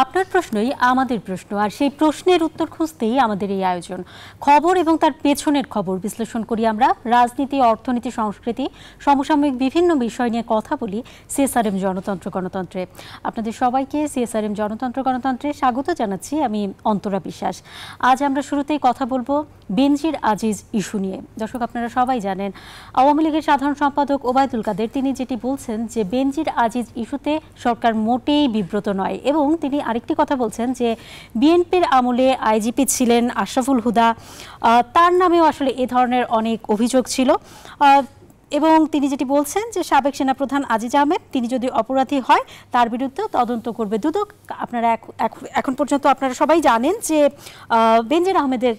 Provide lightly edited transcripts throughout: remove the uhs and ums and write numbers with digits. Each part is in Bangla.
আপনার প্রশ্নই আমাদের প্রশ্ন, আর সেই প্রশ্নের উত্তর খুঁজতেই আমাদের এই আয়োজন। খবর এবং তার পেছনের খবর বিশ্লেষণ করি আমরা। রাজনীতি, অর্থনীতি, সংস্কৃতি, সমসাময়িক বিভিন্ন বিষয় নিয়ে কথা বলি সিএসআরএম জনতন্ত্র গণতন্ত্রে। আপনাদের সবাইকে সিএসআরএম জনতন্ত্র গণতন্ত্রে স্বাগত জানাচ্ছি। আমি অন্তরা বিশ্বাস। আজ আমরা শুরুতেই কথা বলবো বেনজির আজিজ ইস্যু নিয়ে। দর্শক, আপনারা সবাই জানেন আওয়ামী লীগের সাধারণ সম্পাদক ওবায়দুল কাদের তিনি যেটি বলছেন যে বেনজির আজিজ ইস্যুতে সরকার মোটেই বিব্রত নয়, এবং তিনি আরেকটি কথা বলছেন যে বিএনপির আমলে আইজিপি ছিলেন আশরাফুল হুদা, তার নামেও আসলে এ ধরনের অনেক অভিযোগ ছিল। এবং তিনি যেটি বলছেন যে সাবেক সেনাপ্রধান আজিজ আহমেদ তিনি যদি অপরাধী হয় তার বিরুদ্ধে তদন্ত করবে দুদক। আপনারা এখন পর্যন্ত আপনারা সবাই জানেন যে বেনজির আহমেদের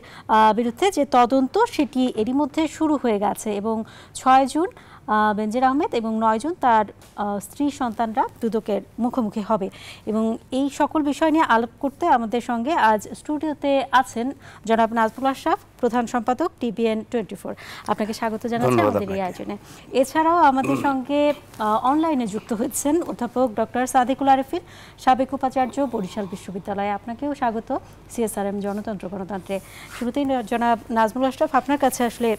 বিরুদ্ধে যে তদন্ত সেটি এরই মধ্যে শুরু হয়ে গেছে, এবং 6 জুন বেনজির আহমেদ এবং 9 জুন তার স্ত্রী সন্তানরা দুদকের মুখোমুখি হবে। এবং এই সকল বিষয় নিয়ে আলাপ করতে আমাদের সঙ্গে আজ স্টুডিওতে আছেন জনাব নাজমুল আশরাফ, প্রধান সম্পাদক টিবিএন 24। আপনাকে স্বাগত জানাচ্ছি আমাদের এই আয়োজনে। এছাড়াও আমাদের সঙ্গে অনলাইনে যুক্ত হয়েছেন অধ্যাপক ডক্টর সাদেকুল আরেফিন, সাবেক উপাচার্য, বরিশাল বিশ্ববিদ্যালয়। আপনাকেও স্বাগত সিএসআরএম জনতন্ত্র গণতন্ত্রে। শুরুতেই জনাব নাজমুল আশরাফ, আপনার কাছে আসলে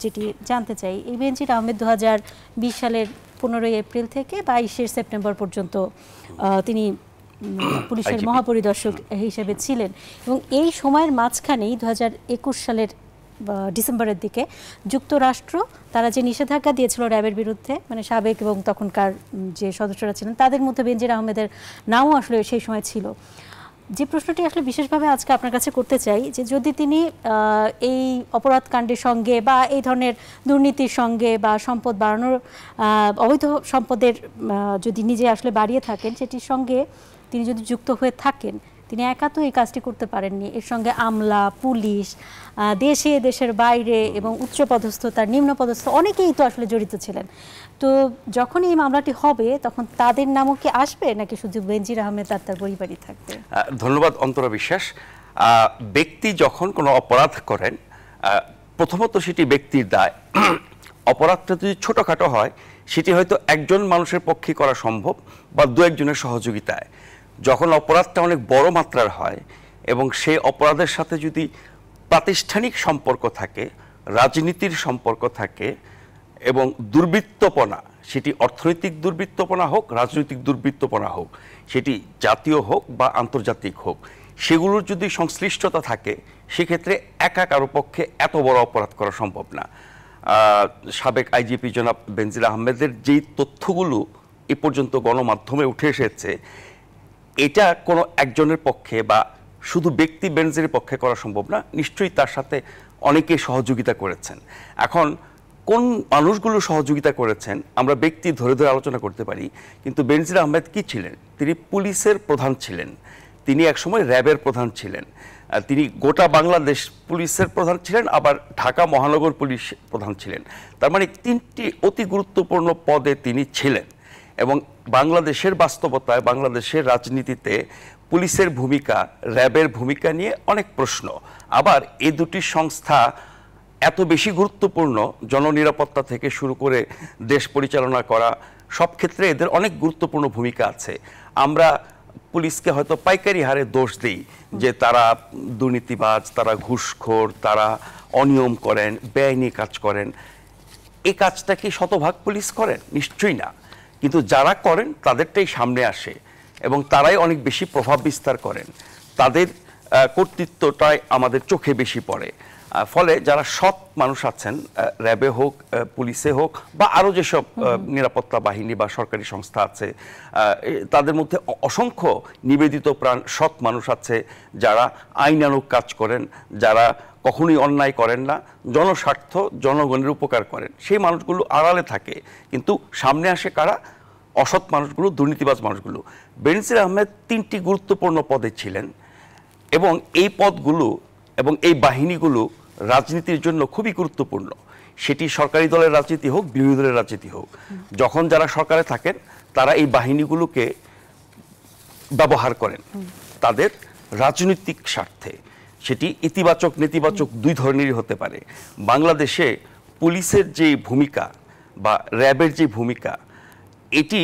যেটি জানতে চাই, এই বেনজির আহমেদ 2020 সালের 15 এপ্রিল থেকে 22 সেপ্টেম্বর পর্যন্ত তিনি পুলিশের মহাপরিদর্শক হিসেবে ছিলেন, এবং এই সময়ের মাঝখানেই 2021 সালের ডিসেম্বরের দিকে যুক্তরাষ্ট্র তারা যে নিষেধাজ্ঞা দিয়েছিল র্যাবের বিরুদ্ধে, মানে সাবেক এবং তখনকার যে সদস্যরা ছিলেন তাদের মধ্যে বেনজির আহমেদের নামও আসলে সেই সময় ছিল। যে প্রশ্নটি আসলে বিশেষভাবে আজকে আপনার কাছে করতে চাই যে যদি তিনি এই অপরাধ কাণ্ডের সঙ্গে বা এই ধরনের দুর্নীতির সঙ্গে বা সম্পদ বাড়ানোর অবৈধ সম্পদের যদি নিজে আসলে বাড়িয়ে থাকেন, সেটির সঙ্গে তিনি যদি যুক্ত হয়ে থাকেন, তিনি একা তো এই কাজটি করতে পারেননি, এর সঙ্গে আমলা, পুলিশ, দেশে দেশের বাইরে এবং উচ্চপদস্থ তার নিম্নপদস্থ অনেকেই তো আসলে জড়িত ছিলেন। তো যখন এই মামলাটি হবে তখন তাদের নামও কি আসবে, নাকি শুধু বেনজির আহমেদ আর তার পরিবারই থাকবে? ধন্যবাদ অন্তরা বিশ্বাস। ব্যক্তি যখন কোনো অপরাধ করেন, প্রথমত সেটি ব্যক্তির দায়। অপরাধটা যদি ছোটোখাটো হয় সেটি হয়তো একজন মানুষের পক্ষে করা সম্ভব বা দু একজনের সহযোগিতায়। যখন অপরাধটা অনেক বড় মাত্রার হয় এবং সেই অপরাধের সাথে যদি প্রাতিষ্ঠানিক সম্পর্ক থাকে, রাজনীতির সম্পর্ক থাকে এবং দুর্বৃত্তপনা, সেটি অর্থনৈতিক দুর্বৃত্তপনা হোক, রাজনৈতিক দুর্বৃত্তপনা হোক, সেটি জাতীয় হোক বা আন্তর্জাতিক হোক, সেগুলোর যদি সংশ্লিষ্টতা থাকে সেক্ষেত্রে একা কারো পক্ষে এত বড় অপরাধ করা সম্ভব না। সাবেক আইজিপি জনাব বেনজির আহমেদের যেই তথ্যগুলো এ পর্যন্ত গণমাধ্যমে উঠে এসেছে, এটা কোনো একজনের পক্ষে বা শুধু ব্যক্তি বেনজিরের পক্ষে করা সম্ভব না, নিশ্চয়ই তার সাথে অনেকে সহযোগিতা করেছেন। এখন কোন মানুষগুলো সহযোগিতা করেছেন আমরা ব্যক্তি ধরে ধরে আলোচনা করতে পারি, কিন্তু বেনজির আহমেদ কি ছিলেন? তিনি পুলিশের প্রধান ছিলেন, তিনি একসময় র্যাবের প্রধান ছিলেন, তিনি গোটা বাংলাদেশ পুলিশের প্রধান ছিলেন, আবার ঢাকা মহানগর পুলিশ প্রধান ছিলেন। তার মানে 3টি অতি গুরুত্বপূর্ণ পদে তিনি ছিলেন। এবং বাংলাদেশের বাস্তবতায়, বাংলাদেশের রাজনীতিতে পুলিশের ভূমিকা, র্যাবের ভূমিকা নিয়ে অনেক প্রশ্ন। আবার এই দুটি সংস্থা এত বেশি গুরুত্বপূর্ণ, জননিরাপত্তা থেকে শুরু করে দেশ পরিচালনা করা, সব ক্ষেত্রে এদের অনেক গুরুত্বপূর্ণ ভূমিকা আছে। আমরা পুলিশকে হয়তো পাইকারি হারে দোষ দিই যে তারা দুর্নীতিবাজ, তারা ঘুষখোর, তারা অনিয়ম করেন, বেআইনি কাজ করেন। এই কাজটা কি শতভাগ পুলিশ করেন? নিশ্চয়ই না। কিন্তু যারা করেন তাদেরটাই সামনে আসে এবং তারাই অনেক বেশি প্রভাব বিস্তার করেন, তাদের কর্তৃত্বটাই আমাদের চোখে বেশি পড়ে। ফলে যারা সৎ মানুষ আছেন, র্যাবে হোক, পুলিশে হোক বা আরও যেসব নিরাপত্তা বাহিনী বা সরকারি সংস্থা আছে, তাদের মধ্যে অসংখ্য নিবেদিত প্রাণ সৎ মানুষ আছে যারা আইনানুগ কাজ করেন, যারা কখনোই অন্যায় করেন না, জনস্বার্থ, জনগণের উপকার করেন। সেই মানুষগুলো আড়ালে থাকে, কিন্তু সামনে আসে কারা? অসৎ মানুষগুলো, দুর্নীতিবাজ মানুষগুলো। বেনজির আহমেদ 3টি গুরুত্বপূর্ণ পদে ছিলেন এবং এই পদগুলো এবং এই বাহিনীগুলো রাজনীতির জন্য খুবই গুরুত্বপূর্ণ। সেটি সরকারি দলের রাজনীতি হোক, বিরোধী দলের রাজনীতি হোক, যখন যারা সরকারে থাকেন তারা এই বাহিনীগুলোকে ব্যবহার করেন তাদের রাজনৈতিক স্বার্থে। সেটি ইতিবাচক নেতিবাচক দুই ধরনেরই হতে পারে। বাংলাদেশে পুলিশের যে ভূমিকা বা র্যাবের যে ভূমিকা, এটি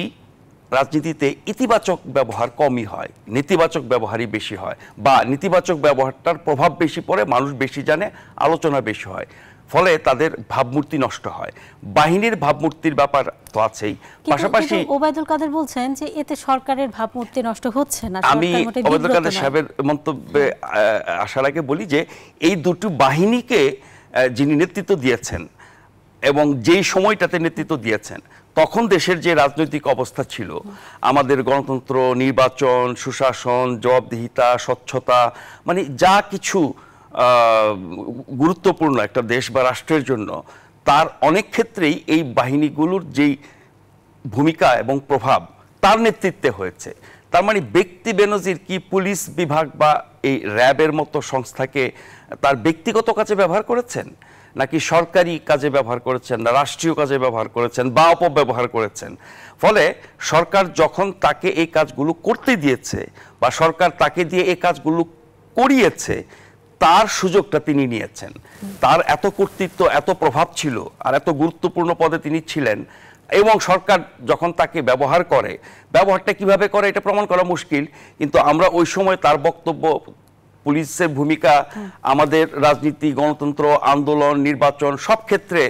রাজনীতিতে ইতিবাচক ব্যবহার কমই হয়, নেতিবাচক ব্যবহারই বেশি হয়, বা নেতিবাচক ব্যবহারটার প্রভাব বেশি পড়ে, মানুষ বেশি জানে, আলোচনা বেশি হয়, ফলে তাদের ভাবমূর্তি নষ্ট হয়। বাহিনীর ভাবমূর্তির ব্যাপার তো আছেই, পাশাপাশি ওবায়দুল কাদের বলছেন যে এতে সরকারের ভাবমূর্তি নষ্ট হচ্ছে না। আমি ওবায়দুল কাদের সাহেবের মন্তব্যে আসার আগে বলি যে এই দুটো বাহিনীকে যিনি নেতৃত্ব দিয়েছেন এবং যেই সময়টাতে নেতৃত্ব দিয়েছেন, তখন দেশের যে রাজনৈতিক অবস্থা ছিল, আমাদের গণতন্ত্র, নির্বাচন, সুশাসন, জবাবদিহিতা, স্বচ্ছতা, মানে যা কিছু গুরুত্বপূর্ণ একটা দেশ বা রাষ্ট্রের জন্য, তার অনেক ক্ষেত্রেই এই বাহিনীগুলোর যেই ভূমিকা এবং প্রভাব তার নেতৃত্বে হয়েছে। তার মানে ব্যক্তি বেনজির কি পুলিশ বিভাগ বা এই র্যাবের মতো সংস্থাকে তার ব্যক্তিগত কাজে ব্যবহার করেছেন, নাকি সরকারি কাজে ব্যবহার করেছেন, না রাষ্ট্রীয় কাজে ব্যবহার করেছেন, বা অপব্যবহার করেছেন? ফলে সরকার যখন তাকে এই কাজগুলো করতে দিয়েছে বা সরকার তাকে দিয়ে এই কাজগুলো করিয়েছে, তার সুযোগটা তিনি নিয়েছেন। তার এত কর্তৃত্ব, এত প্রভাব ছিল, আর এত গুরুত্বপূর্ণ পদে তিনি ছিলেন, এবং সরকার যখন তাকে ব্যবহার করে, ব্যবহারটা কিভাবে করে এটা প্রমাণ করা মুশকিল, কিন্তু আমরা ওই সময় তার বক্তব্য, পুলিশের ভূমিকা, আমাদের রাজনীতি, গণতন্ত্র, আন্দোলন, নির্বাচন, সব ক্ষেত্রে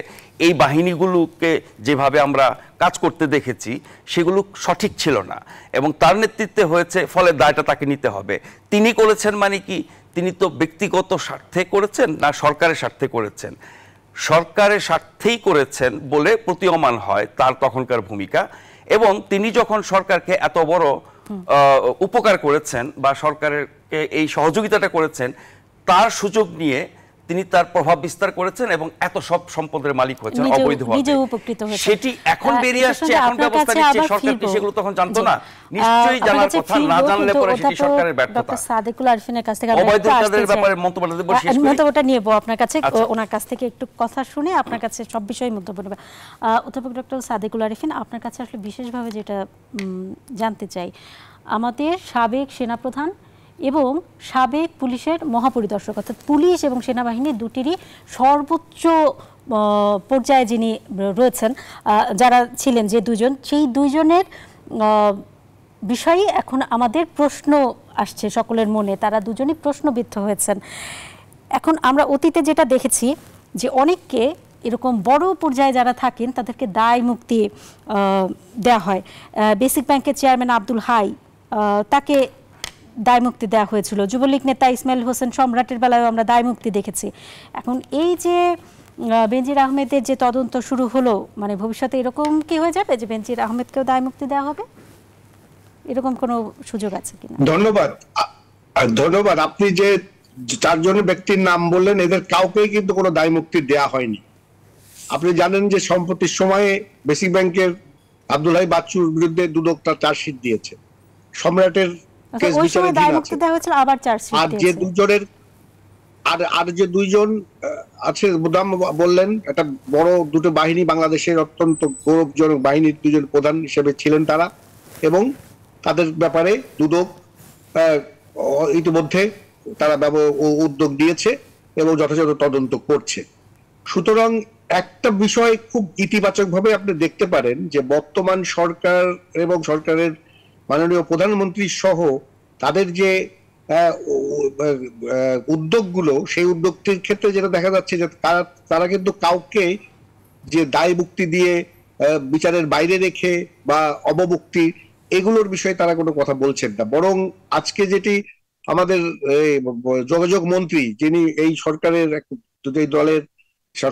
এই বাহিনীগুলোকে যেভাবে আমরা কাজ করতে দেখেছি সেগুলো সঠিক ছিল না, এবং তার নেতৃত্বে হয়েছে, ফলে দায়টা তাকে নিতে হবে। তিনি করেছেন মানে কি, তিনি তো ব্যক্তিগত স্বার্থে করেছেন না সরকারের স্বার্থে করেছেন? সরকারের স্বার্থেই করেছেন বলে প্রতীয়মান হয় তার তখনকার ভূমিকা, এবং তিনি যখন সরকারকে এত বড় উপকার করেছেন বা সরকারকে এই সহযোগিতাটা করেছেন, তার সুযোগ নিয়ে তিনি তার প্রভাব বিস্তার করেছেন এবং এত সব সম্পদের মালিক হয়েছেন অবৈধভাবে, সেটি এখন বেরিয়ে আসছে, এখন ব্যবস্থা নিচ্ছে সরকার, কি সেগুলো তখন জানতো না? নিশ্চয়ই জানার কথা, না জানলে পরে সেটি সরকারের ব্যর্থতা। ডক্টর সাদেকুল আরিফিনের কাছ থেকে ওবায়দুল কাদের ব্যাপারে মন্তব্যটা দেব, শেষ করি। মন্তব্যটা নিব আপনার কাছে, ওনার কাছ থেকে একটু কথা শুনে আপনার কাছে সব বিষয়ে মন্তব্য নেব। অধ্যাপক ডক্টর সাদেকুল আরিফিন, আপনার কাছে আসলে বিশেষভাবে যেটা জানতে চাই, আমাদের সাবেক সেনাপ্রধান এবং সাবেক পুলিশের মহাপরিদর্শক, অর্থাৎ পুলিশ এবং সেনাবাহিনী দুটিরই সর্বোচ্চ পর্যায়ে যিনি রয়েছেন, যারা ছিলেন, যে দুজন, সেই দুইজনের বিষয়ে এখন আমাদের প্রশ্ন আসছে সকলের মনে, তারা দুজনই প্রশ্নবিদ্ধ হয়েছেন। এখন আমরা অতীতে যেটা দেখেছি যে অনেককে এরকম বড় পর্যায়ে যারা থাকেন তাদেরকে দায় মুক্তি দেওয়া হয়। বেসিক ব্যাংকের চেয়ারম্যান আব্দুল হাই, তাকে দায় মুক্তি দেওয়া হয়েছিল। যুবলীগ নেতা ইসমাইল হোসেন সম্রাটের বেলায় আমরা দায় মুক্তি দেখেছি। এখন এই যে বেনজির আহমেদের যে তদন্ত শুরু হলো, মানে ভবিষ্যতে এরকম কি হয়ে যাবে যে বেনজির আহমেদকেও দায় মুক্তি দেওয়া হবে? এরকম কোনো সুযোগ আছে কিনা? ধন্যবাদ। আপনি যে চারজন ব্যক্তির নাম বললেন, এদের কাউকেই কিন্তু কোনো দায় মুক্তি দেওয়া হয়নি। আপনি জানেন যে সম্প্রতির সময়ে বেসিক ব্যাংকের আব্দুল হাই বাচ্চুর বিরুদ্ধে দুদক তার চার্জশিট দিয়েছে, সম্রাটের কেস বিচারাধীন আছে, আর যে দুজনের আর যে দুইজন আছে বললেন, একটা বড় দুটো বাহিনী, বাংলাদেশের অত্যন্ত গৌরবজনক বাহিনীর দুজন প্রধান হিসেবে ছিলেন তারা, এবং তাদের ব্যাপারে দুদক ইতিমধ্যে তারা উদ্যোগ দিয়েছে এবং যথাযথ তদন্ত করছে। সুতরাং একটা বিষয় খুব ইতিবাচক ভাবে আপনি দেখতে পারেন যে বর্তমান সরকার এবং সরকারের মাননীয় প্রধানমন্ত্রী সহ তাদের যে উদ্যোগগুলো, সেই উদ্যোগটির ক্ষেত্রে যেটা দেখা যাচ্ছে যে তারা কিন্তু কাউকে যে দায় মুক্তি দিয়ে বিচারের বাইরে রেখে বা অবমুক্তি, এগুলোর বিষয়ে তারা কোনো কথা বলছেন না। বরং আজকে যেটি আমাদের যোগাযোগ মন্ত্রী, যিনি এই সরকারের দলের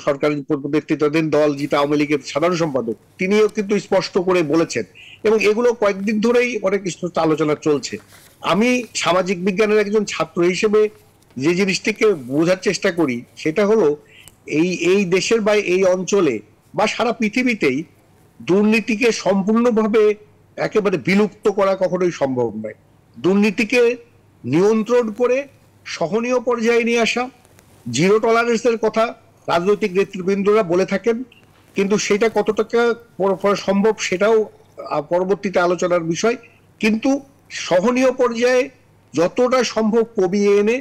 সরকারের নেতৃত্বাধীন দল যেটা আওয়ামী লীগের সাধারণ সম্পাদক, তিনিও কিন্তু স্পষ্ট করে বলেছেন, এবং এগুলো কয়েকদিন ধরেই অনেক কিছু আলোচনা চলছে। আমি সামাজিক বিজ্ঞানের একজন ছাত্র হিসেবে যে জিনিসটিকে বোঝার চেষ্টা করি সেটা হলো, এই দেশের বা এই অঞ্চলে বা সারা পৃথিবীতেই দুর্নীতিকে সম্পূর্ণভাবে একেবারে বিলুপ্ত করা কখনোই সম্ভব নয়। দুর্নীতিকে নিয়ন্ত্রণ করে সহনীয় পর্যায়ে নিয়ে আসা, জিরো টলারেন্সের কথা রাজনৈতিক নেতৃবৃন্দরা বলে থাকেন, কিন্তু সেটা কতটা সম্ভব সেটাও পরবর্তীতে আলোচনার বিষয়। কিন্তু সহনীয় পর্যায়ে যতটা সম্ভব কমিয়ে এনে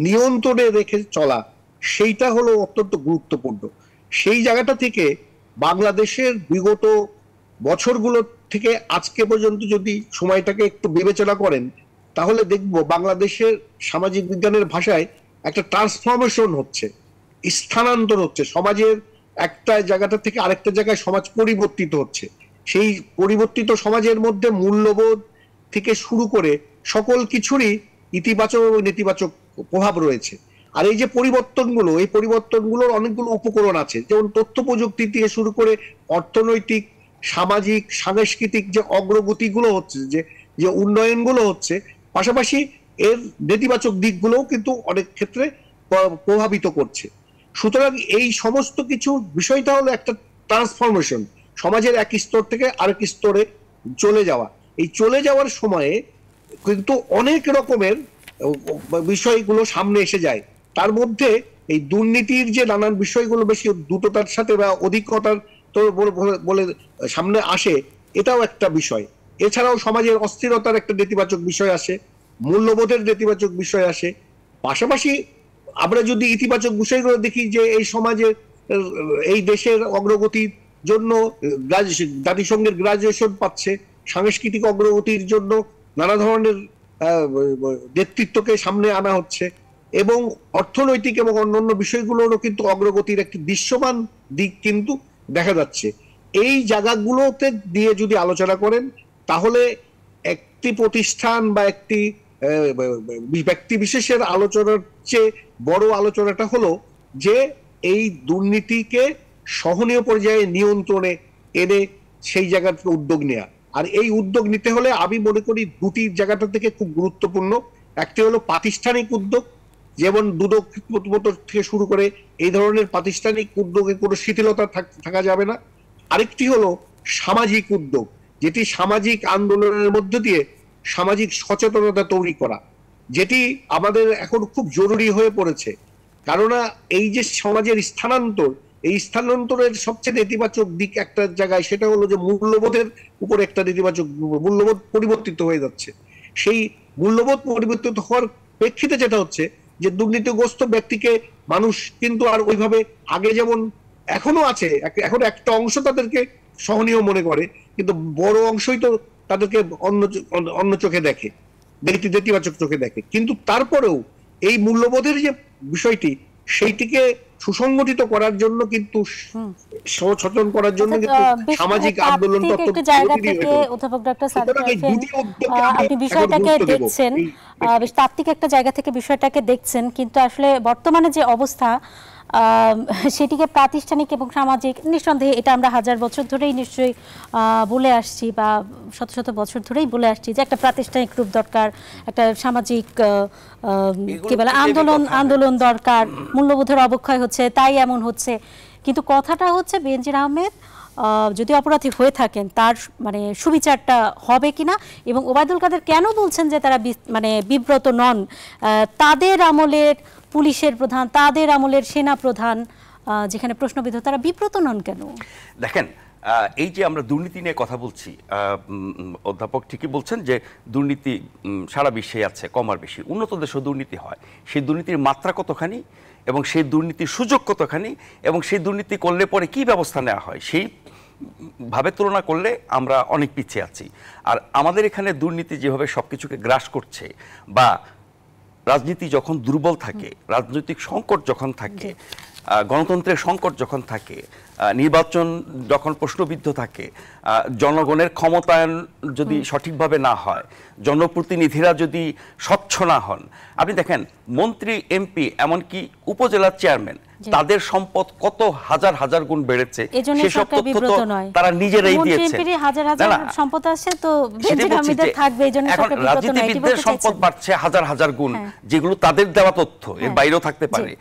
নিয়ন্ত্রণে রেখে চলা, সেইটা হলো অত্যন্ত গুরুত্বপূর্ণ। সেই জায়গাটা থেকে বাংলাদেশের বিগত বছরগুলো থেকে আজকে পর্যন্ত যদি সময়টাকে একটু বিবেচনা করেন, তাহলে দেখব বাংলাদেশের সামাজিক বিজ্ঞানের ভাষায় একটা ট্রান্সফরমেশন হচ্ছে, স্থানান্তর হচ্ছে, সমাজের একটা জায়গাটা থেকে আরেকটা জায়গায় সমাজ পরিবর্তিত হচ্ছে। সেই পরিবর্তিত সমাজের মধ্যে মূল্যবোধ থেকে শুরু করে সকল কিছুরই ইতিবাচক এবং নেতিবাচক প্রভাব রয়েছে। আর এই যে পরিবর্তনগুলো, এই পরিবর্তনগুলোর অনেকগুলো উপকরণ আছে, যেমন তথ্য প্রযুক্তি থেকে শুরু করে অর্থনৈতিক, সামাজিক, সাংস্কৃতিক যে অগ্রগতিগুলো হচ্ছে, যে উন্নয়নগুলো হচ্ছে, পাশাপাশি এর নেতিবাচক দিকগুলোও কিন্তু অনেক ক্ষেত্রে প্রভাবিত করছে। সুতরাং এই সমস্ত কিছু বিষয়টা হলো একটা ট্রান্সফরমেশন, সমাজের এক স্তর থেকে আরেক স্তরে চলে যাওয়া। এই চলে যাওয়ার সময়ে কিন্তু অনেক রকমের বিষয়গুলো সামনে এসে যায়। তার মধ্যে এই দুর্নীতির যে নানান বিষয়গুলো বেশি দ্রুততার সাথে বা অধিকতার তো বলে সামনে আসে, এটাও একটা বিষয়। এছাড়াও সমাজের অস্থিরতার একটা নেতিবাচক বিষয় আসে, মূল্যবোধের নেতিবাচক বিষয় আসে। পাশাপাশি আমরা যদি ইতিবাচক বিষয়গুলো দেখি, যে এই সমাজের, এই দেশের অগ্রগতির জন্য জাতিসংঘের গ্রাজুয়েশন পাচ্ছে, সাংস্কৃতিক অগ্রগতির জন্য নানা ধরনের নেতৃত্বকে সামনে আনা হচ্ছে, এবং অর্থনৈতিক এবং অন্যান্য বিষয়গুলোরও কিন্তু অগ্রগতির একটি দৃশ্যমান দিক কিন্তু দেখা যাচ্ছে। এই জায়গাগুলোতে দিয়ে যদি আলোচনা করেন, তাহলে একটি প্রতিষ্ঠান বা একটি ব্যক্তি বিশেষের আলোচনার চেয়ে বড় আলোচনাটা হলো যে এই দুর্নীতিকে সহনীয় পর্যায়ে নিয়ন্ত্রণে এনে সেই জায়গার উদ্যোগ নেওয়া। আর এই উদ্যোগ নিতে হলে আমি মনে করি দুটি জায়গাটা থেকে খুব গুরুত্বপূর্ণ। একটি হলো প্রাতিষ্ঠানিক উদ্যোগ, যেমন দুদক থেকে শুরু করে এই ধরনের প্রাতিষ্ঠানিক উদ্যোগে কোনো শিথিলতা থাকা যাবে না। আরেকটি হলো সামাজিক উদ্যোগ, যেটি সামাজিক আন্দোলনের মধ্য দিয়ে সামাজিক সচেতনতা তৈরি করা, যেটি আমাদের এখন খুব জরুরি হয়ে পড়েছে। কেননা এই যে সমাজের স্থানান্তর, এই স্থানান্তরের সবচেয়ে নেতিবাচক দিক একটা জায়গায়, সেটা হলো যে মূল্যবোধের উপর একটা নেতিবাচক মূল্যবোধ পরিবর্তিত হয়ে যাচ্ছে। সেই মূল্যবোধ পরিবর্তিত হওয়ার প্রেক্ষিতে যেটা হচ্ছে যে দুর্নীতিগ্রস্ত ব্যক্তিকে মানুষ কিন্তু আর ওইভাবে আগে যেমন এখনো আছে, এখন একটা অংশ তাদেরকে সহনীয় মনে করে, কিন্তু বড় অংশই তো তাদেরকে অন্য চোখে দেখে, নেতিবাচক চোখে দেখে। কিন্তু তারপরেও এই মূল্যবোধের যে বিষয়টি, সেইটিকে সুসংগঠিত করার জন্য কিন্তু সচেতন করার জন্য কিন্তু সামাজিক আন্দোলন অধ্যাপক ডক্টর সাদিক আরফিন, আপনি বিষয়টাকে দেখছেন, বেশ তাত্ত্বিক একটা জায়গা থেকে বিষয়টাকে দেখছেন, কিন্তু আসলে বর্তমানে যে অবস্থা সেটিকে প্রাতিষ্ঠানিক এবং সামাজিক, নিঃসন্দেহে এটা আমরা হাজার বছর ধরেই নিশ্চয়ই বলে আসছি, বা শত শত বছর ধরেই বলে আসছি যে একটা প্রাতিষ্ঠানিক রূপ দরকার, একটা সামাজিক কি বলে আন্দোলন দরকার, মূল্যবোধের অবক্ষয় হচ্ছে, তাই এমন হচ্ছে। কিন্তু কথাটা হচ্ছে বেনজির আহমেদ যদি অপরাধী হয়ে থাকেন, তার মানে সুবিচারটা হবে কিনা, এবং ওবায়দুল কাদের কেন বলছেন যে তারা মানে বিব্রত নন? তাদের আমলের পুলিশের প্রধান, তাদের আমলের সেনা প্রধান যেখানে প্রশ্নবিদ্ধ, তারা বিব্রত নন কেন? দেখেন, এই যে আমরা দুর্নীতি নিয়ে কথা বলছি, অধ্যাপক ঠিকই বলছেন যে দুর্নীতি সারা বিশ্বে আছে, কম আর বেশি। উন্নত দেশেও দুর্নীতি হয়, সেই দুর্নীতির মাত্রা কতখানি এবং সেই দুর্নীতির সুযোগ কতখানি, এবং সেই দুর্নীতি করলে পরে কি ব্যবস্থা নেওয়া হয়, সেই ভাবে তুলনা করলে আমরা অনেক পিছিয়ে আছি। আর আমাদের এখানে দুর্নীতি যেভাবে সবকিছুকে গ্রাস করছে, বা রাজনীতি যখন দুর্বল থাকে, রাজনৈতিক সংকট যখন থাকে, গণতন্ত্রের সংকট যখন থাকে, নির্বাচন যখন প্রশ্নবিদ্ধ থাকে, জনগণের ক্ষমতায়ন যদি সঠিকভাবে না হয়, জনপ্রতিনিধিরা যদি স্বচ্ছ না হন, আপনি দেখেন মন্ত্রী, এমপি, এমনকি উপজেলার চেয়ারম্যান, তাদের সম্পদ কত হাজার হাজার গুণ বেড়েছে, সেসব তথ্য তো তারা নিজেরাই দিয়েছে। রাজনীতিবিদদের সম্পদ বাড়ছে হাজার হাজার গুণ, যেগুলো তাদের দেওয়া তথ্য, এর বাইরেও থাকতে পারে।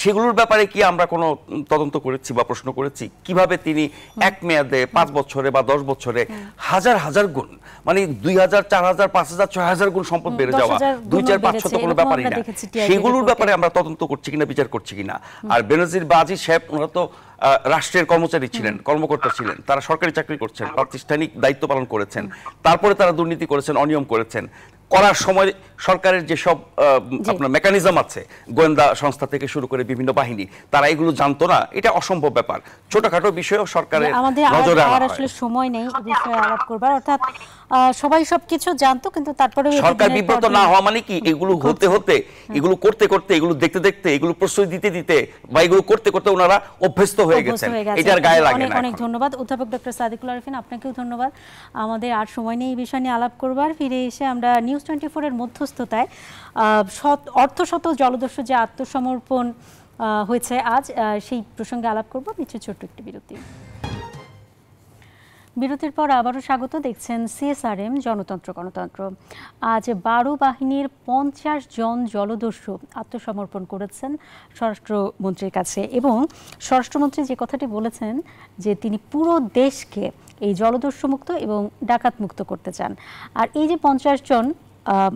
সেগুলোর ব্যাপারে কি আমরা কোনো তদন্ত করেছি বা প্রশ্ন করেছি? কিভাবে তিনি এক মেয়াদে 5 বছরে বা 10 বছরে হাজার হাজার গুণ, মানে 2000, 4000, 5000, 6000 গুণ সম্পদ বেড়ে যাওয়া, 2, 4, 500 তো কোনো ব্যাপারই না। সেগুলোর ব্যাপারে আমরা তদন্ত করছি কিনা, বিচার করছি কিনা। আর বেনজির বা আজিজ সাহেব, ওনারা তো রাষ্ট্রের কর্মচারী ছিলেন, কর্মকর্তা ছিলেন, তারা সরকারি চাকরি করছেন, প্রাতিষ্ঠানিক দায়িত্ব পালন করেছেন, তারপরে তারা দুর্নীতি করেছেন, অনিয়ম করেছেন। করার সময় সরকারের যেসব আপনার মেকানিজম আছে, গোয়েন্দা সংস্থা থেকে শুরু করে বিভিন্ন বাহিনী, তারা এগুলো জানতো না, এটা অসম্ভব ব্যাপার। ছোটখাটো বিষয়ও সরকারের নজরে আনা হয়। আসলে সময় নেই এই বিষয়ে আলাপ করবার, অর্থাৎ সবাই সবকিছু জানতো, কিন্তু তারপরে সরকার বিব্রত না হওয়া মানে কি, এগুলো হতে হতে, এগুলো করতে করতে, এগুলো দেখতে দেখতে, এগুলো প্রশ্রয় দিতে দিতে বা এগুলো করতে করতে ওনারা অভ্যস্ত হয়ে গেছেন, এটার গায়ে লাগে না। অনেক ধন্যবাদ অধ্যাপক ডক্টর সাদিকুল আরিফিন, আপনাকেও ধন্যবাদ। আমাদের আর সময় নেই এই বিষয় নিয়ে আলাপ করবার। ফিরে এসে আমরা নিউজ 24 এর মধ্যস্থতায় অর্ধশত জলদস্যু যে আত্মসমর্পণ হয়েছে আজ, সেই প্রসঙ্গে আলাপ করব। নিচে ছোট্ট একটি বিরতি। বিরতির পর আবারও স্বাগত। দেখছেন CSRM জনতন্ত্র গণতন্ত্র। আজ 12 বাহিনীর 50 জন জলদস্যু আত্মসমর্পণ করেছেন স্বরাষ্ট্রমন্ত্রীর কাছে, এবং স্বরাষ্ট্রমন্ত্রী যে কথাটি বলেছেন যে তিনি পুরো দেশকে এই জলদস্যু মুক্ত এবং ডাকাত মুক্ত করতে চান। আর এই যে 50 জন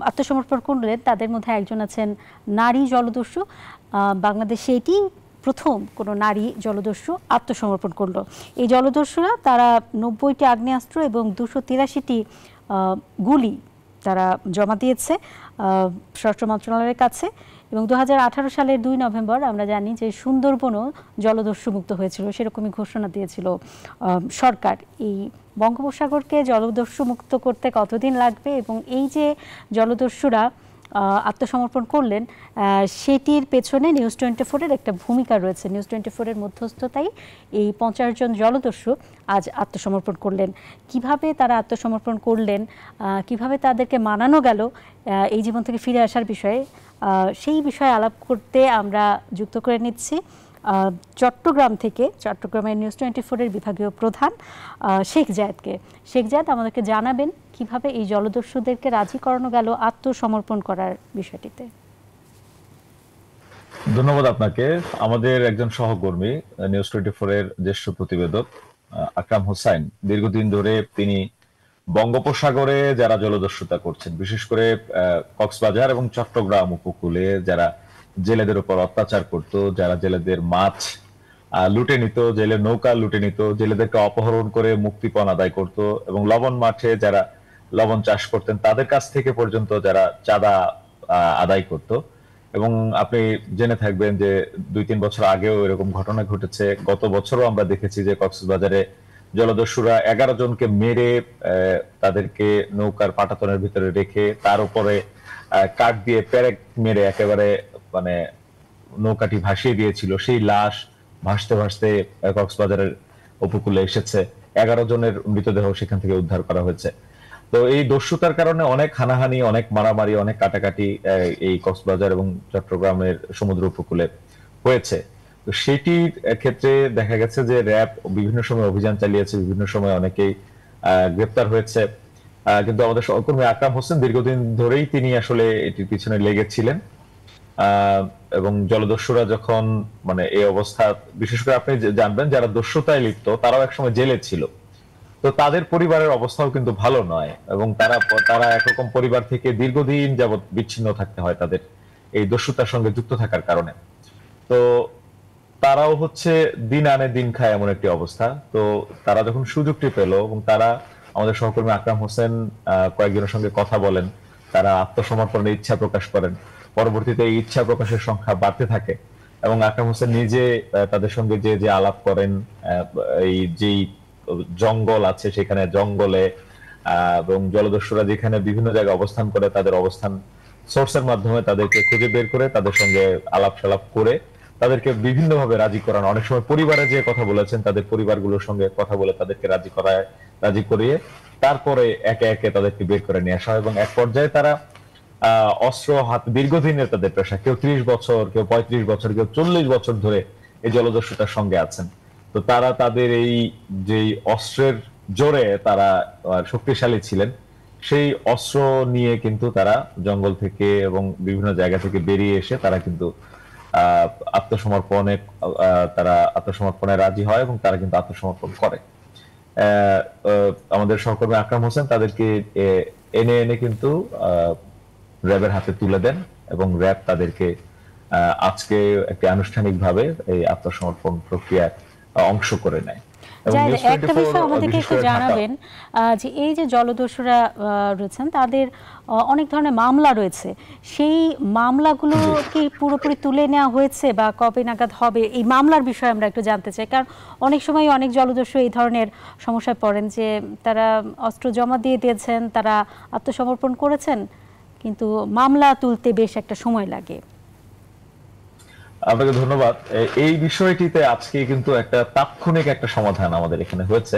আত্মসমর্পণ করলেন, তাদের মধ্যে একজন আছেন নারী জলদস্যু। বাংলাদেশে এটি প্রথম কোনো নারী জলদস্যু আত্মসমর্পণ করলো। এই জলদস্যুরা তারা 90টি আগ্নেয়াস্ত্র এবং 283টি গুলি তারা জমা দিয়েছে স্বরাষ্ট্র মন্ত্রণালয়ের কাছে। এবং 2018 সালের 2 নভেম্বর আমরা জানি যে সুন্দরবনও জলদস্যু মুক্ত হয়েছিল, সেরকমই ঘোষণা দিয়েছিল সরকার। এই বঙ্গোপসাগরকে জলদস্যু মুক্ত করতে কতদিন লাগবে এবং এই যে জলদস্যুরা আত্মসমর্পণ করলেন, সেটির পেছনে নিউজ 24 এর একটা ভূমিকা রয়েছে। নিউজ 24 এর মধ্যস্থতায় এই 50 জন জলদস্যু আজ আত্মসমর্পণ করলেন। কিভাবে তারা আত্মসমর্পণ করলেন, কিভাবে তাদেরকে মানানো গেল এই জীবন থেকে ফিরে আসার বিষয়ে, সেই বিষয়ে আলাপ করতে আমরা যুক্ত করে নিচ্ছি চট্টগ্রাম থেকে, চট্টগ্রামের নিউজ 24 এর বিভাগীয় প্রধান শেখ জায়েদকে। শেখ জায়েদ আমাদেরকে জানাবেন কিভাবে এই জলদস্যুদেরকে রাজি করানো গেল আত্মসমর্পণ করার বিষয়টিতে। ধন্যবাদ আপনাকে। আমাদের একজন সহকর্মী নিউজ 24 এর জ্যেষ্ঠ প্রতিবেদক আকরাম হোসাইন দীর্ঘদিন ধরে তিনি বঙ্গোপসাগরে যারা জলদস্যুতা করছেন, বিশেষ করে কক্সবাজার এবং চট্টগ্রাম উপকূলে যারা জেলেদের উপর অত্যাচার করত, যারা জেলেদের মাছ লুটে নিত, জেলের নৌকা লুটে নিত, জেলেদেরকে অপহরণ করে মুক্তিপণ আদায় করত, এবং লবণ মাঠে যারা লবণ চাষ করতেন তাদের কাছ থেকে পর্যন্ত যারা চাঁদা আদায় করত। এবং আপনি জেনে থাকবেন যে 2-3 বছর আগেও এরকম ঘটনা ঘটেছে। গত বছরও আমরা দেখেছি যে কক্সবাজারে জলদস্যুরা 11 জনকে মেরে তাদেরকে নৌকার পাটাতনের ভিতরে রেখে তার উপরে কাঠ দিয়ে পেরেক মেরে একেবারে মানে নৌকাটি ভাসিয়ে দিয়েছিল। সেই লাশ ভাসতে ভাসতে কক্সবাজারের উপকূলে এসেছে। 11 জনের মৃতদেহ সেখান থেকে উদ্ধার করা হয়েছে। তো এই দস্যুতার কারণে অনেক হানাহানি, অনেক মারামারি, অনেক কাটাকাটি এই কক্সবাজার এবং চট্টগ্রামের সমুদ্র উপকূলে হয়েছে। তো সেটির ক্ষেত্রে দেখা গেছে যে র্যাব বিভিন্ন সময় অভিযান চালিয়েছে, বিভিন্ন সময় অনেকেই গ্রেপ্তার হয়েছে। কিন্তু আমাদের সহকর্মী আকরাম হোসেন দীর্ঘদিন ধরেই তিনি আসলে এটির পিছনে লেগেছিলেন। এবং জলদস্যুরা যখন মানে এই অবস্থা, বিশেষ করে আপনি জানবেন যারা দস্যুতায় লিপ্ত তারাও একসময় জেলে ছিল, তো তাদের পরিবারের অবস্থাও কিন্তু ভালো নয়, এবং তারা একরকম পরিবার থেকে দীর্ঘদিন যাবৎ বিচ্ছিন্ন থাকতে হয় তাদের এই দস্যুতার সঙ্গে যুক্ত থাকার কারণে। তো তারাও হচ্ছে দিন আনে দিন খায় এমন একটি অবস্থা। তো তারা যখন সুযোগটি পেল এবং তারা, আমাদের সহকর্মী আকরাম হোসেন কয়েকজনের সঙ্গে কথা বলেন, তারা আত্মসমর্পণের ইচ্ছা প্রকাশ করেন। পরবর্তীতে এই ইচ্ছা প্রকাশের সংখ্যা বাড়তে থাকে এবং আকরাম হোসেন নিজে তাদের সঙ্গে যে আলাপ করেন, এই যেই জঙ্গল আছে সেখানে জঙ্গলে এবং জলদস্যুরা যেখানে বিভিন্ন জায়গায় অবস্থান করে তাদের অবস্থান সোর্সের মাধ্যমে তাদেরকে খুঁজে বের করে তাদের সঙ্গে আলাপ সালাপ করে তাদেরকে বিভিন্নভাবে রাজি করানো। অনেক সময় পরিবারে যে কথা বলেছেন তাদের পরিবারগুলোর সঙ্গে কথা বলে তাদেরকে রাজি করিয়ে তারপরে একে একে তাদেরকে বের করে নিয়ে আসা হয়। এবং এক পর্যায়ে তারা অস্ত্র হাত, দীর্ঘদিনের তাদের পেশা, কেউ 30 বছর, কেউ 35 বছর, কেউ 40 বছর ধরে এই জলদস্যুতার সঙ্গে আছেন। তো তারা তাদের এই যে অস্ত্রের জোরে তারা শক্তিশালী ছিলেন, সেই অস্ত্র নিয়ে কিন্তু তারা জঙ্গল থেকে এবং বিভিন্ন জায়গা থেকে বেরিয়ে এসে তারা কিন্তু আত্মসমর্পণে রাজি হয় এবং তারা কিন্তু আত্মসমর্পণ করে। আমাদের সহকর্মী আকরাম হোসেন তাদেরকে এনে কিন্তু র্যাবের হাতে তুলে দেন এবং র্যাব তাদেরকে আজকে একটি আনুষ্ঠানিকভাবে এই আত্মসমর্পণ প্রক্রিয়ায় অংশ করে নেয়। এবং জায়েদ, নিউজ একটা 24 বিষয় আমাদেরকে বিশেষ একটু করে ঢাকা। জানাবেন যে এই যে জলদস্যুরা রয়েছেন তাদের অনেক ধরনের মামলা রয়েছে, সেই মামলাগুলো কি পুরোপুরি তুলে নেওয়া হয়েছে বা কবে নাগাদ হবে, এই মামলার বিষয়ে আমরা একটু জানতে চাই। কারণ অনেক সময় অনেক জলদস্যু এই ধরনের সমস্যায় পড়েন যে তারা অস্ত্র জমা দিয়ে দিয়েছেন, তারা আত্মসমর্পণ করেছেন, কিন্তু মামলা তুলতে বেশ একটা সময় লাগে। আপনাকে ধন্যবাদ। এই বিষয়টিতে আজকে কিন্তু একটা তাৎক্ষণিক একটা সমাধান আমাদের এখানে হয়েছে।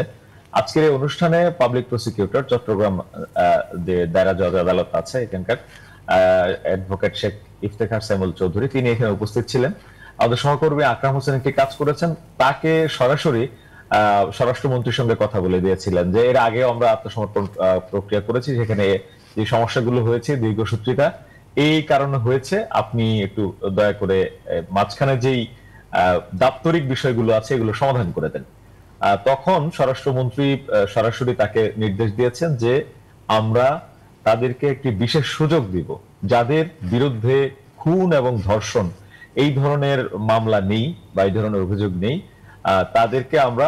আজকের এই অনুষ্ঠানে পাবলিক প্রসিকিউটর চট্টগ্রাম যে দায়রা জজ আদালত আছে এখানকার অ্যাডভোকেট শেখ ইফতেখার সাইমুল চৌধুরী, তিনি এখানে উপস্থিত ছিলেন। আমাদের সহকর্মী আকরাম হোসেন একটি কাজ করেছেন, তাকে সরাসরি স্বরাষ্ট্রমন্ত্রীর সঙ্গে কথা বলে দিয়েছিলেন যে এর আগে আমরা আত্মসমর্পণ প্রক্রিয়া করেছি, সেখানে যে সমস্যাগুলো হয়েছে দীর্ঘসূত্রিতা এই কারণে হয়েছে, আপনি একটু দয়া করে মাঝখানে যেই দাপ্তরিক বিষয়গুলো আছে এগুলো সমাধান করে দেন। তখন স্বরাষ্ট্রমন্ত্রী সরাসরি তাকে নির্দেশ দিয়েছেন যে আমরা তাদেরকে একটি বিশেষ সুযোগ দিব, যাদের বিরুদ্ধে খুন এবং ধর্ষণ এই ধরনের মামলা নেই বা এই ধরনের অভিযোগ নেই, তাদেরকে আমরা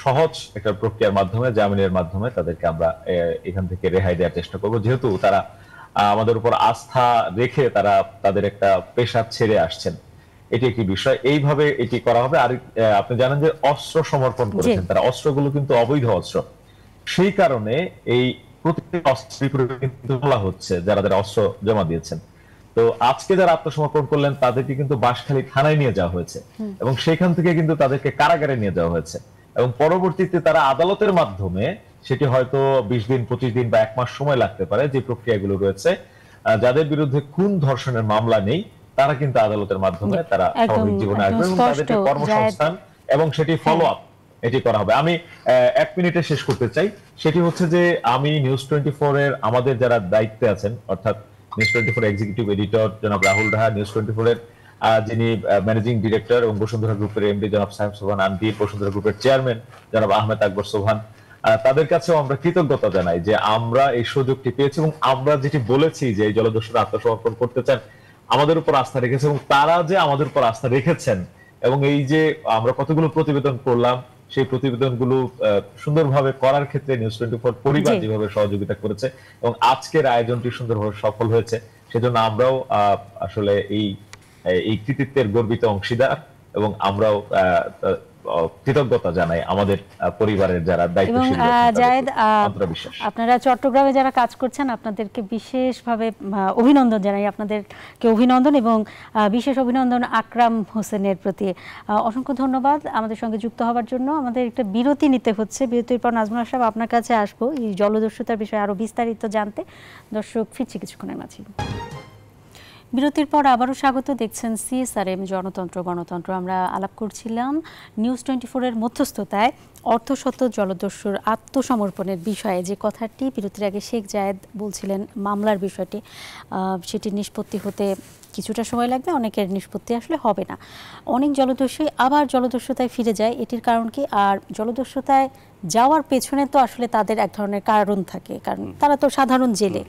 সহজ একটা প্রক্রিয়ার মাধ্যমে, জামিনের মাধ্যমে তাদেরকে আমরা এখান থেকে রেহাই দেওয়ার চেষ্টা করব, যেহেতু তারা আমাদের উপর আস্থা রেখে তারা তাদের একটা পেশা ছেড়ে আসছেন। এটি একটি বিষয়, এইভাবে এটি করা হবে। আর আপনি জানেন যে অস্ত্র সমর্পণ করেছেন তারা, অস্ত্রগুলো কিন্তু অবৈধ অস্ত্র, সেই কারণে এই প্রতিটি অস্ত্র কিন্তু বলা হচ্ছে যারা যারা অস্ত্র জমা দিয়েছেন। তো আজকে যারা আত্মসমর্পণ করলেন তাদেরকে কিন্তু বাঁশখালী থানায় নিয়ে যাওয়া হয়েছে এবং সেখান থেকে কিন্তু তাদেরকে কারাগারে নিয়ে যাওয়া হয়েছে এবং পরবর্তীতে তারা আদালতের মাধ্যমে, সেটি হয়তো 20 দিন 25 দিন বা 1 মাস সময় লাগতে পারে, যে প্রক্রিয়াগুলো রয়েছে, যাদের বিরুদ্ধে খুন ধর্ষণের মামলা নেই তারা কিন্তু আদালতের মাধ্যমে তারা স্বাভাবিক জীবনে আসবে এবং তাদেরকে কর্মসংস্থান এবং সেটি ফলো আপ এটি করা হবে। আমি 1 মিনিটে শেষ করতে চাই, সেটি হচ্ছে যে আমি নিউজ 24 এর আমাদের যারা দায়িত্বে আছেন, অর্থাৎ নিউজ 24 এক্সিকিউটিভ এডিটর জনাব রাহুল রাহা, নিউজ 24 এর যিনি ম্যানেজিং ডিরেক্টর এবং বসুন্ধরা গ্রুপের এমডি জনাব সাহেব সোহান আন্টি, বসুন্ধরা গ্রুপের চেয়ারম্যান জনাব আহমেদ আকবর সোহান, তাদের কাছেও আমরা কৃতজ্ঞতা জানাই যে আমরা এই সুযোগটি পেয়েছি এবং আমরা যেটি বলেছি যে এই জলদস্যুরা আত্মসমর্পণ করতে চান, আমাদের উপর আস্থা রেখেছে এবং তারা যে আমাদের উপর আস্থা রেখেছেন এবং এই যে আমরা কতগুলো প্রতিবেদন করলাম সেই প্রতিবেদনগুলো সুন্দরভাবে করার ক্ষেত্রে নিউজ 24 পরিবার যেভাবে সহযোগিতা করেছে এবং আজকের আয়োজনটি সুন্দরভাবে সফল হয়েছে, সেজন্য আমরাও আসলে এই কৃতিত্বের গর্বিত অংশীদার এবং আমরাও কৃতজ্ঞতা জানাই আমাদের পরিবারের যারা দায়িত্বশীল। জায়েদ, আপনারা চট্টগ্রামে যারা কাজ করছেন আপনাদেরকে বিশেষভাবে অভিনন্দন জানাই, আপনাদেরকে অভিনন্দন এবং বিশেষ অভিনন্দন আকরাম হোসেনের প্রতি। অসংখ্য ধন্যবাদ আমাদের সঙ্গে যুক্ত হওয়ার জন্য। আমাদের একটা বিরতি নিতে হচ্ছে, বিরতির পর নাজমুল সাহেব আপনার কাছে আসবো এই জলদস্যুতার বিষয়ে আরো বিস্তারিত জানতে। দর্শক, ফিরছি কিছুক্ষণের মাঝে। বিরতির পর আবারও স্বাগত, দেখছেন CSRM জনতন্ত্র গণতন্ত্র। আমরা আলাপ করছিলাম নিউজ 24 এর মধ্যস্থতায় অর্ধশত জলদস্যুর আত্মসমর্পণের বিষয়ে। যে কথাটি বিরতির আগে শেখ জায়েদ বলছিলেন, মামলার বিষয়টি, সেটি নিষ্পত্তি হতে কিছুটা সময় লাগবে, অনেকের নিষ্পত্তি আসলে হবে না। অনেক জলদস্যুই আবার জলদস্যুতায় ফিরে যায়, এটির কারণ কি? আর জলদস্যুতায় যাওয়ার পেছনে তো আসলে তাদের এক ধরনের কারণ থাকে, কারণ তারা তো সাধারণ জেলে,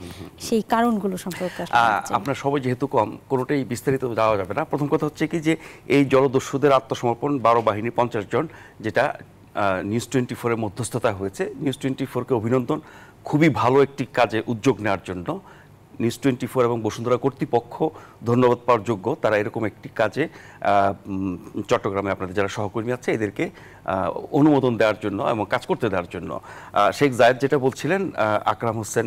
সেই কারণগুলো সম্পর্কে আপনার সবাই যেহেতু কম, কোনোটাই বিস্তারিত যাওয়া যাবে না। প্রথম কথা হচ্ছে কি যে এই জলদস্যুদের আত্মসমর্পণ 12 বাহিনী 50 জন, যেটা নিউজ 24 এর মধ্যস্থতা হয়েছে। নিউজ 24-কে অভিনন্দন, খুবই ভালো একটি কাজে উদ্যোগ নেওয়ার জন্য। নিউজ 24 এবং বসুন্ধরা কর্তৃপক্ষ ধন্যবাদ পাওয়ার যোগ্য, তারা এরকম একটি কাজে চট্টগ্রামে আপনাদের যারা সহকর্মী আছে এদেরকে অনুমোদন দেওয়ার জন্য এবং কাজ করতে দেওয়ার জন্য। শেখ জায়েদ যেটা বলছিলেন, আকরাম হোসেন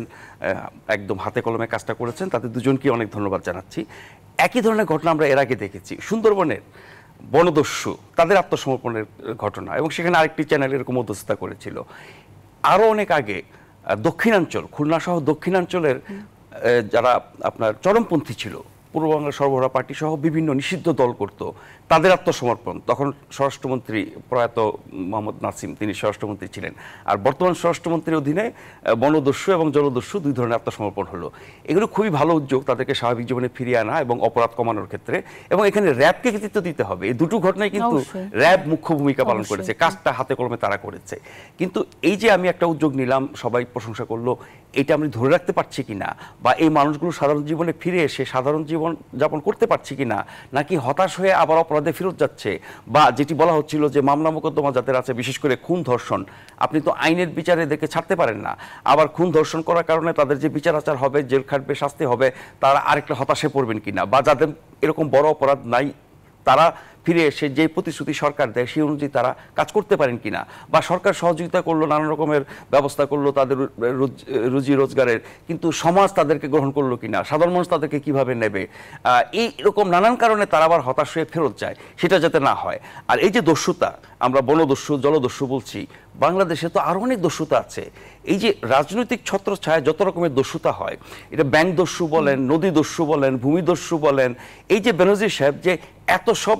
একদম হাতে কলমে কাজটা করেছেন, তাদের দুজনকে অনেক ধন্যবাদ জানাচ্ছি। একই ধরনের ঘটনা আমরা এর আগে দেখেছি, সুন্দরবনের বনদস্যু তাদের আত্মসমর্পণের ঘটনা, এবং সেখানে আরেকটি চ্যানেল এরকম মধ্যস্থতা করেছিল। আরও অনেক আগে দক্ষিণাঞ্চল, খুলনা সহ দক্ষিণাঞ্চলের যারা আপনার চরমপন্থী ছিল, পূর্ব বাংলার সর্বহারা পার্টি সহ বিভিন্ন নিষিদ্ধ দল করত, তাদের আত্মসমর্পণ। তখন স্বরাষ্ট্রমন্ত্রী প্রয়াত মোহাম্মদ নাসিম, তিনি স্বরাষ্ট্রমন্ত্রী ছিলেন। আর বর্তমান স্বরাষ্ট্রমন্ত্রীর অধীনে বনদস্যু এবং জলদস্যু 2 ধরনের আত্মসমর্পণ হলো। এগুলো খুবই ভালো উদ্যোগ, তাদেরকে স্বাভাবিক জীবনে ফিরিয়ে আনা এবং অপরাধ কমানোর ক্ষেত্রে। এবং এখানে র্যাবকে কৃতিত্ব দিতে হবে, এই দুটো ঘটনায় কিন্তু র্যাব মুখ্য ভূমিকা পালন করেছে, কাজটা হাতে কলমে তারা করেছে। কিন্তু এই যে আমি একটা উদ্যোগ নিলাম, সবাই প্রশংসা করলো, এটা আমি ধরে রাখতে পারছি কিনা, বা এই মানুষগুলো সাধারণ জীবনে ফিরে এসে সাধারণ জীবন যাপন করতে পারছি কিনা, নাকি হতাশ হয়ে আবার অপরাধে ফেরত যাচ্ছে, বা যেটি বলা হচ্ছিল যে মামলা মোকদ্দমা যাদের আছে বিশেষ করে খুন ধর্ষণ, আপনি তো আইনের বিচারে দেখে ছাড়তে পারেন না, আবার খুন ধর্ষণ করার কারণে তাদের যে বিচার আচার হবে, জেল খাটবে, শাস্তি হবে, তারা আরেকটা হতাশে পড়বেন কিনা, বা যাদের এরকম বড় অপরাধ নাই তারা ফিরে এসে যে প্রতিশ্রুতি সরকার দেয় সেই অনুযায়ী তারা কাজ করতে পারেন কিনা, বা সরকার সহযোগিতা করলো, নানান রকমের ব্যবস্থা করলো তাদের রুজি রোজগারের, কিন্তু সমাজ তাদেরকে গ্রহণ করলো কিনা, সাধারণ মানুষ তাদেরকে কিভাবে নেবে, এই এরকম নানান কারণে তারা আবার হতাশ হয়ে ফেরত যায়, সেটা যাতে না হয়। আর এই যে দস্যুতা, আমরা বনদস্যু জলদস্যু বলছি, বাংলাদেশে তো আরো অনেক দস্যুতা আছে। এই যে রাজনৈতিক ছত্রছায়ায় যত রকমের দস্যুতা হয়, এটা ব্যাংক দস্যু বলেন, নদী দস্যু বলেন, ভূমিদস্যু বলেন, এই যে বেনজির সাহেব যে এত সব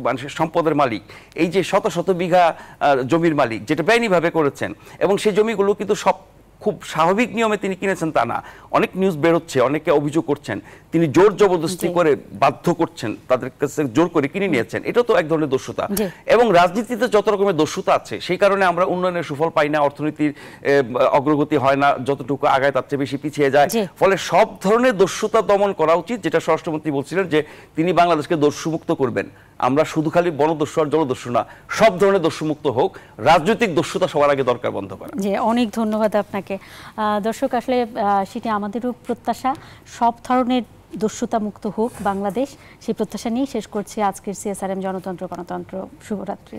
মানুষের সম্পদের মালিক, এই যে শত শত বিঘা জমির মালিক, যেটা বেআইনিভাবে করেছেন, এবং সেই জমিগুলো কিন্তু সব খুব স্বাভাবিক নিয়মে তিনি কিনেছেন তা না, অনেক নিউজ বেরোচ্ছে, অনেকে অভিযোগ করছেন তিনি জোর জবরদস্তি করে বাধ্য করছেন, তাদের কাছে জোর করে কিনে নিয়েছেন, এটা তো এক ধরনের দস্যুতা। এবং রাজনীতিতে যত রকমের দস্যুতা আছে, সেই কারণে আমরা উন্নয়নের সুফল পাই না, অর্থনীতির অগ্রগতি হয় না, যতটুকু আগায় তার চেয়ে বেশি পিছিয়ে যায়। ফলে সব ধরনের দস্যুতা দমন করা উচিত, যেটা স্বরাষ্ট্রমন্ত্রী বলছিলেন যে তিনি বাংলাদেশকে দস্যুমুক্ত করবেন। আমরা শুধু খালি বনদস্যু আর জলদস্যু না, সব ধরনের দস্যুমুক্ত হোক, রাজনৈতিক দস্যুতা সবার আগে দরকার বন্ধ করা। জি, অনেক ধন্যবাদ আপনাকে। দর্শক, আসলে সেটি আমাদেরও প্রত্যাশা, সব ধরনের দস্যুতা মুক্ত হোক বাংলাদেশ, সেই প্রত্যাশা নিয়েই শেষ করছি আজকের CSRM জনতন্ত্র গণতন্ত্র। শুভরাত্রি।